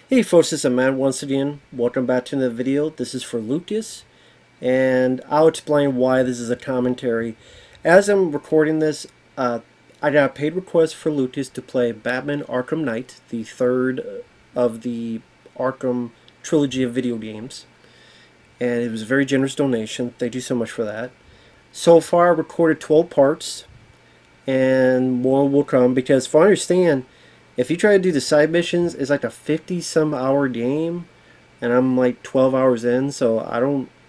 Hey folks, this is Matt once again. Welcome back to the video. This is for Lucas, and I'll explain why this is a commentary. As I'm recording this, I got a paid request for Lucas to play Batman Arkham Knight, the third of the Arkham trilogy of video games. And it was a very generous donation. Thank you so much for that. So far, I recorded 12 parts, and more will come because, if I understand, if you try to do the side missions, it's like a 50-some hour game, and I'm like 12 hours in, so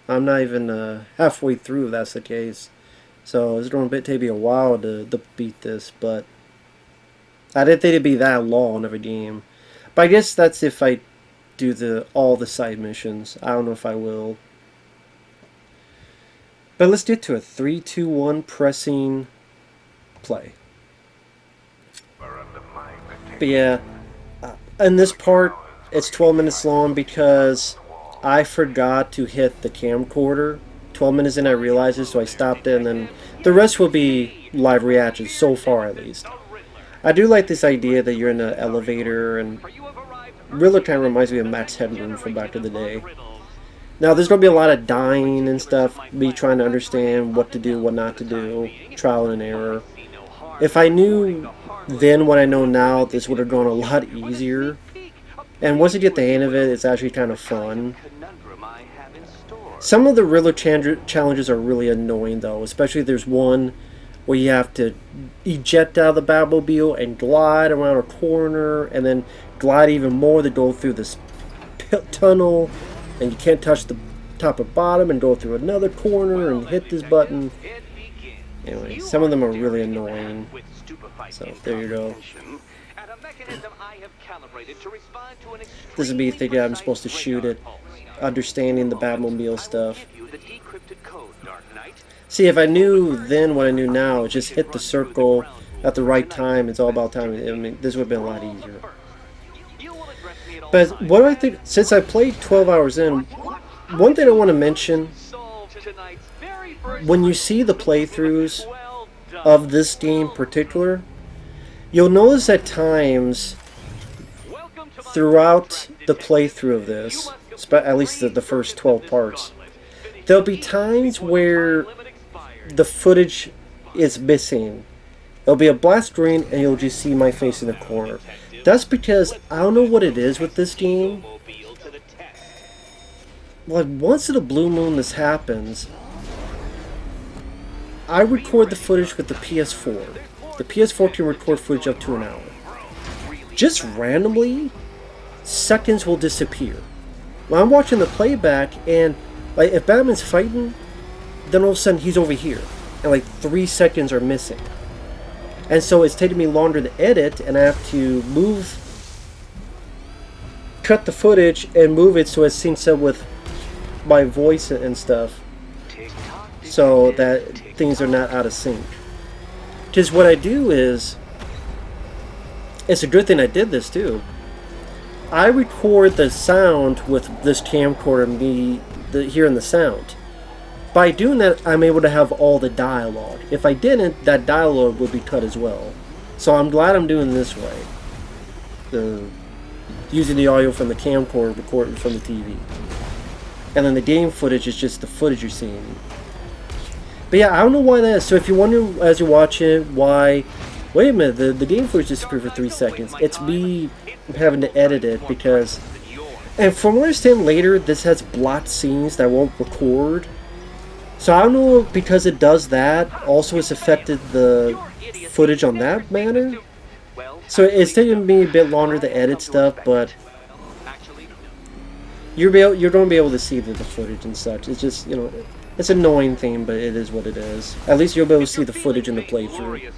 I'm not even halfway through if that's the case. So it's going to take me a while to beat this, but I didn't think it'd be that long of a game. But I guess that's if I do all the side missions. I don't know if I will. But let's get to it. 3, 2, 1, pressing play. But yeah, in this part, it's 12 minutes long because I forgot to hit the camcorder. 12 minutes in, I realized it, so I stopped it, and then the rest will be live reactions, so far at least. I do like this idea that you're in an elevator, and Riddler kind of reminds me of Max Headroom from back in the day. Now, there's going to be a lot of dying and stuff, me trying to understand what to do, what not to do, trial and error. If I knew then what I know now, this would have gone a lot easier. And once you get the hang of it, it's actually kind of fun. Some of the Riddler challenges are really annoying, though. Especially there's one where you have to eject out of the Batmobile and glide around a corner, and then glide even more to go through this tunnel, and you can't touch the top or bottom, and go through another corner and hit this button. Anyway, some of them are really annoying. So there you go. This would be thinking I'm supposed to shoot it, understanding the Batmobile stuff. See, if I knew then what I knew now, just hit the circle at the right time. It's all about timing. I mean, this would have been a lot easier. But what do I think? Since I played 12 hours in, one thing I want to mention: when you see the playthroughs of this game in particular, you'll notice at times throughout the playthrough of this, at least the first 12 parts, there'll be times where the footage is missing. It'll be a black screen and you'll just see my face in the corner. That's because I don't know what it is with this game. Like, once in a blue moon this happens, I record the footage with the PS4. The PS4 can record footage up to an hour. Just randomly, seconds will disappear. When I'm watching the playback, and like if Batman's fighting, then all of a sudden he's over here, and like 3 seconds are missing. And so it's taking me longer to edit, and I have to cut the footage and move it so it syncs up with my voice and stuff, so that things are not out of sync. Because what I do is, it's a good thing I did this too. I record the sound with this camcorder, hearing the sound. By doing that, I'm able to have all the dialogue. If I didn't, that dialogue would be cut as well. So I'm glad I'm doing this way. Using the audio from the camcorder, recording from the TV. And then the game footage is just the footage you're seeing. But yeah, I don't know why that is. So if you wonder as you're watching why, wait a minute, the game footage disappeared for 3 seconds. It's me having to edit it because, and from what I understand later, this has blocked scenes that won't record. So I don't know, because it does that, also it's affected the footage on that manner. So it's taking me a bit longer to edit stuff, but you're going to be able to see the footage and such. It's just, you know, it's an annoying thing, but it is what it is. At least you'll be able to see the footage in the playthrough.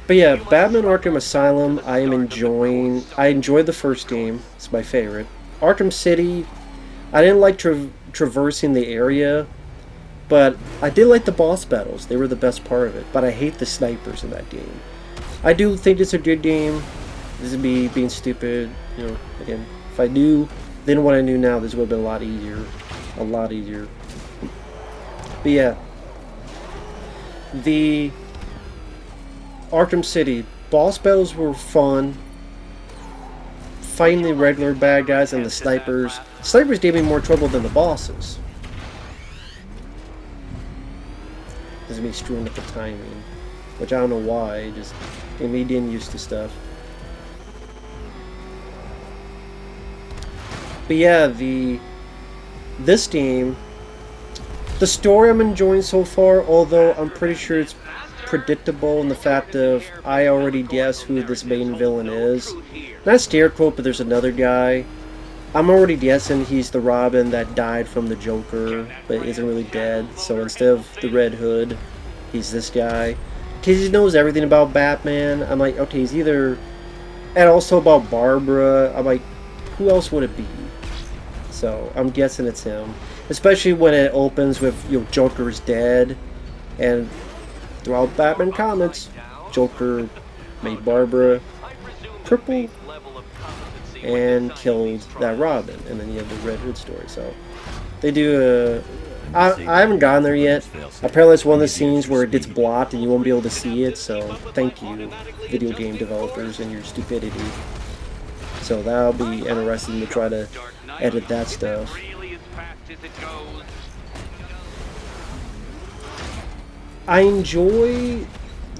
But yeah, Batman Arkham Asylum, I enjoyed the first game. It's my favorite. Arkham City, I didn't like traversing the area, but I did like the boss battles. They were the best part of it. But I hate the snipers in that game. I do think it's a good game. This is me being stupid. You know, again, if I knew then what I knew now, this would have been a lot easier. A lot easier. But yeah, the Arkham City boss battles were fun. fighting the regular bad guys and the snipers. Snipers gave me more trouble than the bosses. This is me screwing up the timing, which I don't know why. Just get me getting used to stuff. But yeah, this game, the story I'm enjoying so far, although I'm pretty sure it's predictable in the fact of I already guess who this main villain is. Not Scarecrow, but there's another guy. I'm already guessing he's the Robin that died from the Joker, but isn't really dead. So instead of the Red Hood, he's this guy. Because he knows everything about Batman. I'm like, okay, he's either... And also about Barbara. I'm like, who else would it be? So I'm guessing it's him. Especially when it opens with, you know, Joker is dead. And throughout Batman comics, Joker made Barbara crippled and killed that Robin, and then you have the Red Hood story. So they do I haven't gotten there yet. Apparently it's one of the scenes where it gets blocked and you won't be able to see it, so thank you, video game developers, and your stupidity. So that'll be interesting to try to edit that stuff. I enjoy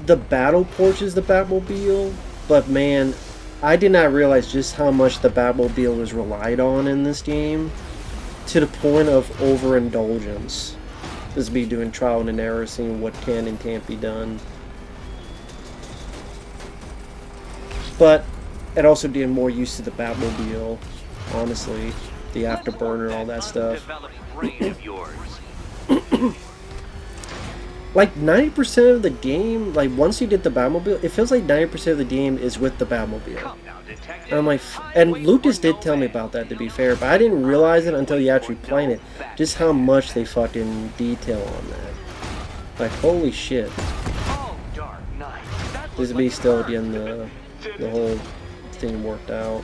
the battle portions of the Batmobile, but man, I did not realize just how much the Batmobile was relied on in this game, to the point of overindulgence. This is me doing trial and error, seeing what can and can't be done. But it also did more use to the Batmobile, honestly. The afterburner, all that stuff. Like 90% of the game, like once you get the Batmobile, it feels like 90% of the game is with the Batmobile. And I'm like, and Lucas did tell me about that, to be fair, but I didn't realize it until you actually playing it, just how much they fucking detail on that. Like, holy shit. This is me still getting the whole thing worked out.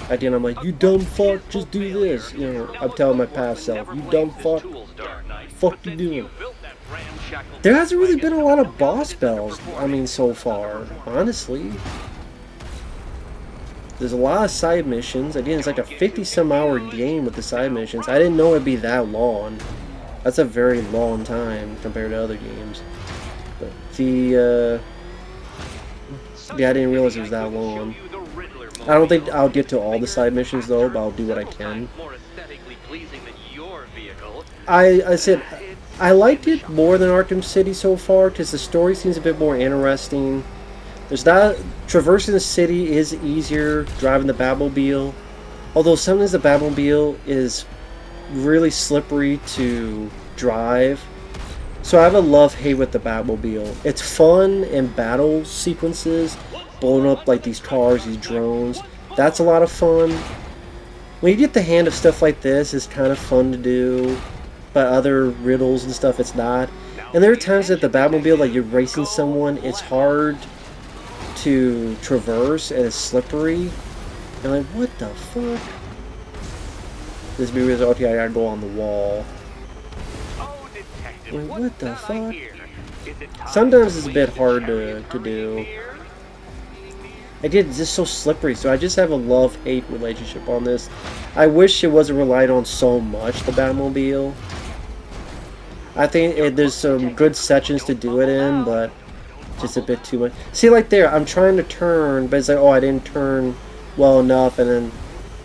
At the end, I'm like, you dumb fuck, just do this. You know, I'm telling my past self, you dumb fuck, fuck you doing? There hasn't really been a lot of boss battles, I mean, so far, honestly. There's a lot of side missions. Again, it's like a 50-some hour game with the side missions. I didn't know it'd be that long. That's a very long time compared to other games. But yeah, I didn't realize it was that long. I don't think I'll get to all the side missions though, but I'll do what I can. I said I liked it more than Arkham City so far because the story seems a bit more interesting. There's not traversing the city is easier, driving the Batmobile. Although sometimes the Batmobile is really slippery to drive. So I have a love-hate with the Batmobile. It's fun in battle sequences, blowing up like these cars, these drones. That's a lot of fun. When you get the hang of stuff like this, it's kind of fun to do. But other riddles and stuff, it's not. And there are times that the Batmobile, like you're racing someone, it's hard to traverse and it's slippery. And like, what the fuck? This movie is okay, I gotta go on the wall. Like, what the fuck? Sometimes it's a bit hard to do. Again, it's just so slippery, so I just have a love-hate relationship on this. I wish it wasn't relied on so much, the Batmobile. I think there's some good sections to do it in, but just a bit too much. See, like there, I'm trying to turn, but it's like, oh, I didn't turn well enough, and then,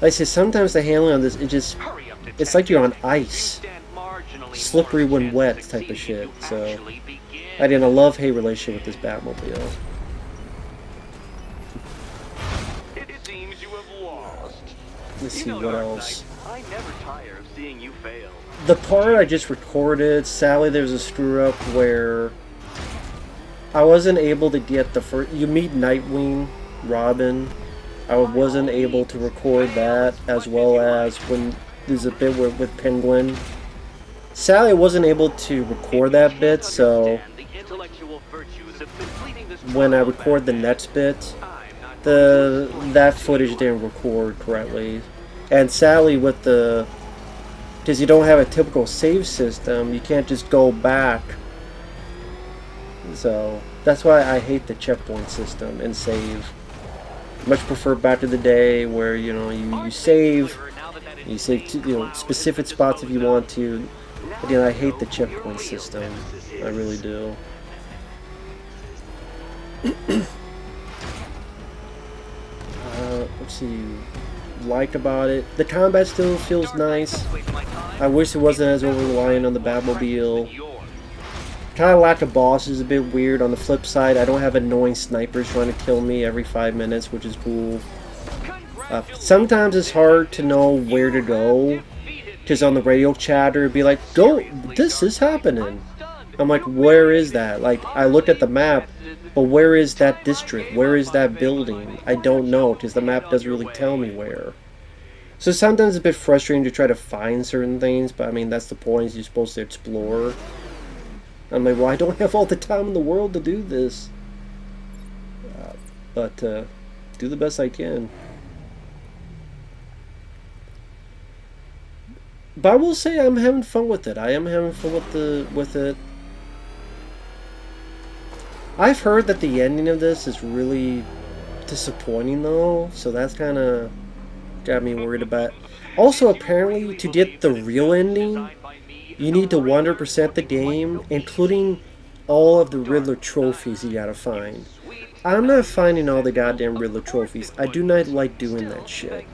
like I said, sometimes the handling on this, it's like you're on ice. Slippery when wet type of shit, so I did a love-hate relationship with this Batmobile. Let's see what else. The part I just recorded, sadly there's a screw up where I wasn't able to get the first... You meet Nightwing, Robin. I wasn't able to record that, as well as when there's a bit with Penguin. Sadly I wasn't able to record that bit, so when I record the next bit, that footage didn't record correctly. And sadly with the... because you don't have a typical save system, you can't just go back. So that's why I hate the checkpoint system and save. Much prefer back in the day where, you know, you save to, you know, specific spots if you want to. Again, I hate the checkpoint system. I really do. Let's see. Like about it. The combat still feels nice. I wish it wasn't as over-reliant on the Batmobile. Kind of lack of boss is a bit weird. On the flip side, I don't have annoying snipers trying to kill me every 5 minutes, which is cool. Sometimes it's hard to know where to go, because on the radio chatter it'd be like, go, this is happening. I'm like, where is that? Like, I look at the map, but where is that district? Where is that building? I don't know, because the map doesn't really tell me where. So sometimes it's a bit frustrating to try to find certain things, but I mean, that's the point, is you're supposed to explore. I'm like, well, I don't have all the time in the world to do this. But do the best I can. But I will say I'm having fun with it. I am having fun with it. I've heard that the ending of this is really disappointing though, so that's kind of got me worried about. Also, apparently, to get the real ending, you need to 100% the game, including all of the Riddler trophies you gotta find. I'm not finding all the goddamn Riddler trophies. I do not like doing that shit.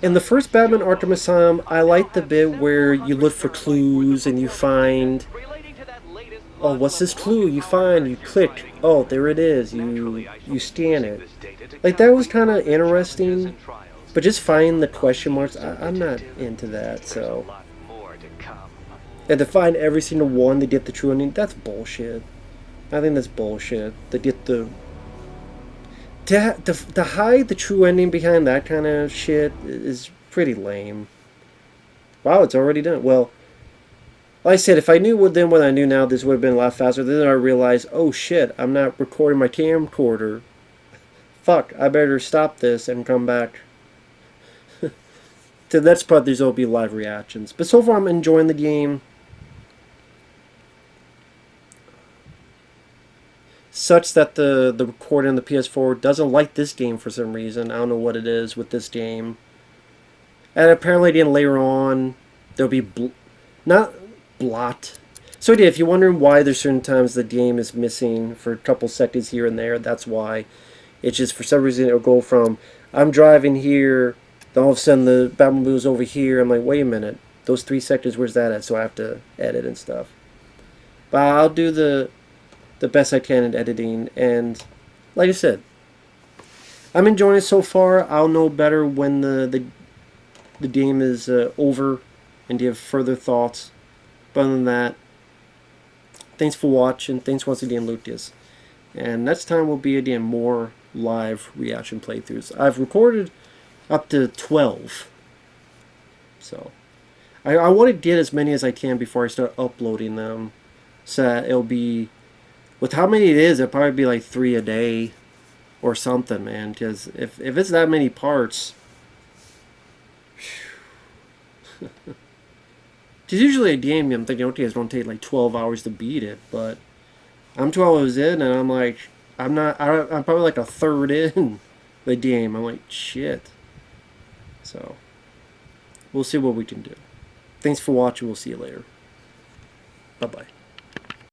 In the first Batman Arkham Asylum, I like the bit where you look for clues and you find, oh, what's this clue? You find, you click, oh, there it is, you scan it. Like, that was kind of interesting, but just finding the question marks, I'm not into that, so. And to find every single one to get the true ending, that's bullshit. I think that's bullshit. To get the... To hide the true ending behind that kind of shit is pretty lame. Wow, it's already done. Well, like I said, if I knew then what I knew now, this would have been a lot faster. Then I realized, oh shit, I'm not recording my camcorder. Fuck, I better stop this and come back. To the next part, there's will be live reactions. But so far, I'm enjoying the game. Such that the recording on the PS4 doesn't like this game for some reason. I don't know what it is with this game. And apparently then later on there'll be not blot. So yeah, if you're wondering why there's certain times the game is missing for a couple seconds here and there, that's why. It's just for some reason it'll go from I'm driving here, then all of a sudden the Batmobile's over here. I'm like, wait a minute, those 3 seconds, where's that at? So I have to edit and stuff. But I'll do the best I can in editing, and like I said, I'm enjoying it so far. I'll know better when the game is over and you have further thoughts. But other than that, thanks for watching. Thanks once again, Lucas. And next time will be again more live reaction playthroughs. I've recorded up to 12, so I want to get as many as I can before I start uploading them, so that it'll be, with how many it is, it'll probably be like 3 a day or something, man. Because if it's that many parts, because usually a game, I'm thinking, okay, it's going to take like 12 hours to beat it, but I'm 12 hours in, and I'm like, I'm probably like a third in the game. I'm like, shit. So, we'll see what we can do. Thanks for watching. We'll see you later. Bye-bye.